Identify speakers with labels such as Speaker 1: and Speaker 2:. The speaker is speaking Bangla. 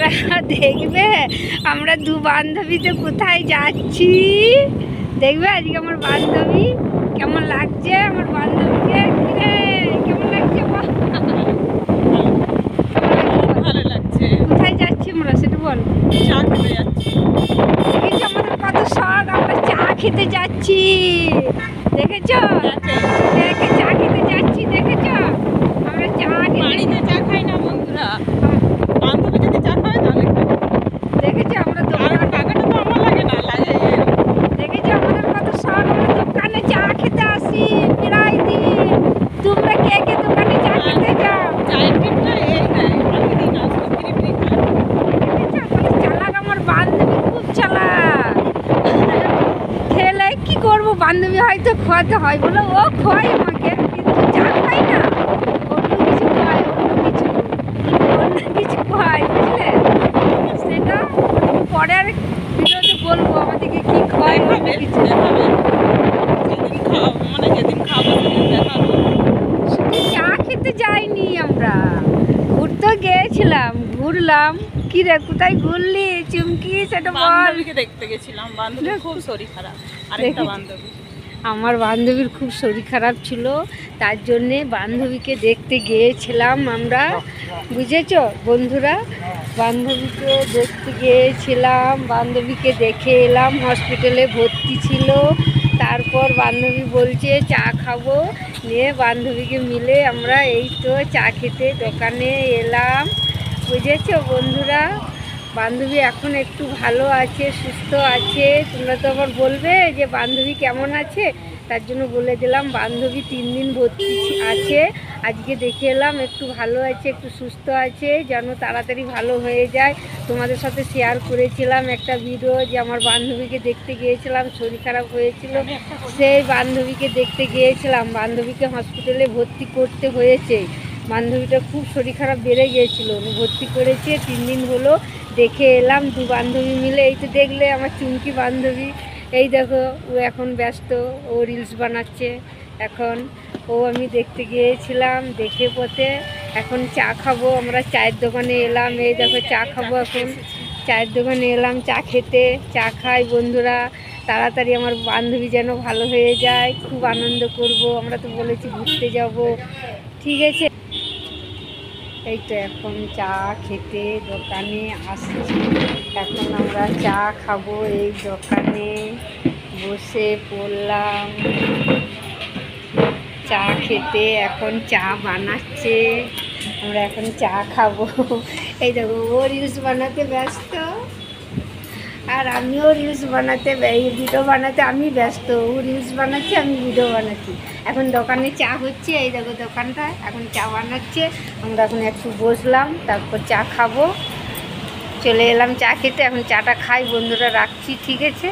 Speaker 1: তোমরা দেখবে আমরা দু বান্ধবীতে কোথায় যাচ্ছি, দেখবে আজকে আমার বান্ধবী কেমন লাগছে, আমার বান্ধবীকে কেমন লাগছে,
Speaker 2: ভালো লাগছে।
Speaker 1: কোথায় যাচ্ছি আমরা সেটা বল।
Speaker 2: চা খেতে যাচ্ছি।
Speaker 1: দেখেছো আমাদের কত শখ, আমরা চা খেতে যাচ্ছি, দেখেছো দেখে চা খেতে যাচ্ছি, দেখেছো আমরা চা
Speaker 2: বাড়িতে চা খাই না বন্ধুরা, বান্ধবী যদি চা খায় তাহলে খাই।
Speaker 1: দেখেছো আমরা
Speaker 2: আর টাকাটা তো আমার লাগে না, লাগে
Speaker 1: দেখেছো আমাদের কত শখ, আমরা দোকানে চা খেতে আসি প্রায় দিন। তোমরা কে কে দোকানে চা খেতে যাও?
Speaker 2: চায়ের টিপটা এই দেয়, আমি দিই না, সত্যি দিই না।
Speaker 1: দেখেছো কত চালাক আমার বান্ধবী, খুব চালাক। খেলে কি করবো, বান্ধবী হয়তো খোয়াতে হয় বলে ও খোয়াই আমাকে, কিন্তু চা খাই না, অন্য কিছু খায়, অন্য কিছু খায়, বুঝলে? সেটা পরের ভিডিওতে বলবো আমাদেরকে কি খায় অন্য কিছু।
Speaker 2: দেখাবে যেদিন খাওয়া, মানে যেদিন খাবো সেদিন দেখাবো।
Speaker 1: শুধু চা খেতে যাইনি, আমরা ঘুরতে গিয়েছিলাম, ঘুরলাম। কি রে কোথায় ঘুরলি চুমকি সেটা বল।
Speaker 2: বান্ধবীকে দেখতে গেছিলাম, বান্ধবীর খুব শরীর খারাপ। আরেকটা বান্ধবী,
Speaker 1: আমার বান্ধবীর খুব শরীর খারাপ ছিল, তার জন্যে বান্ধবীকে দেখতে গিয়েছিলাম আমরা, বুঝেছ বন্ধুরা। বান্ধবীকে দেখতে গিয়েছিলাম, বান্ধবীকে দেখে এলাম, হসপিটালে ভর্তি ছিল। তারপর বান্ধবী বলছে চা খাবো, নিয়ে বান্ধবীকে মিলে আমরা এই তো চা খেতে দোকানে এলাম, বুঝেছ বন্ধুরা। বান্ধবী এখন একটু ভালো আছে, সুস্থ আছে। তোমরা তো আবার বলবে যে বান্ধবী কেমন আছে, তার জন্য বলে দিলাম বান্ধবী 3 দিন ভর্তি আছে। আজকে দেখে এলাম একটু ভালো আছে, একটু সুস্থ আছে, যেন তাড়াতাড়ি ভালো হয়ে যায়। তোমাদের সাথে শেয়ার করেছিলাম একটা ভিডিও যে আমার বান্ধবীকে দেখতে গিয়েছিলাম, শরীর খারাপ হয়েছিল, সেই বান্ধবীকে দেখতে গিয়েছিলাম। বান্ধবীকে হসপিটালে ভর্তি করতে হয়েছে, বান্ধবীটা খুব শরীর খারাপ বেড়ে গিয়েছিল, ভর্তি করেছে, 3 দিন হলো। দেখে এলাম দু বান্ধবী মিলে। এই তো দেখলে আমার চুমকি বান্ধবী, এই দেখো ও এখন ব্যস্ত, ও রিলস বানাচ্ছে এখন। ও আমি দেখতে গিয়েছিলাম, দেখে পথে এখন চা খাবো, আমরা চায়ের দোকানে এলাম। এই দেখো চা খাবো, এখন চায়ের দোকানে এলাম চা খেতে। চা খাই বন্ধুরা, তাড়াতাড়ি আমার বান্ধবী যেন ভালো হয়ে যায়, খুব আনন্দ করব। আমরা তো বলেছি ঘুরতে যাব, ঠিক আছে। এই তো এখন চা খেতে দোকানে আসছি, এখন আমরা চা খাবো, এই দোকানে বসে পড়লাম চা খেতে। এখন চা বানাচ্ছে, আমরা এখন চা খাবো। এই দেখো ও রিলস বানাতে ব্যস্ত, আর আমিও রিলস বানাতে, ভিডিও বানাতে আমি ব্যস্ত। ও রিলস বানাচ্ছে, আমি ভিডিও বানাচ্ছি। এখন দোকানে চা হচ্ছে, এই দেখো দোকানটা এখন চা বানাচ্ছে। আমরা এখন একটু বসলাম, তারপর চা খাবো, চলে এলাম চা খেতে। এখন চাটা খাই বন্ধুরা, রাখছি, ঠিক আছে।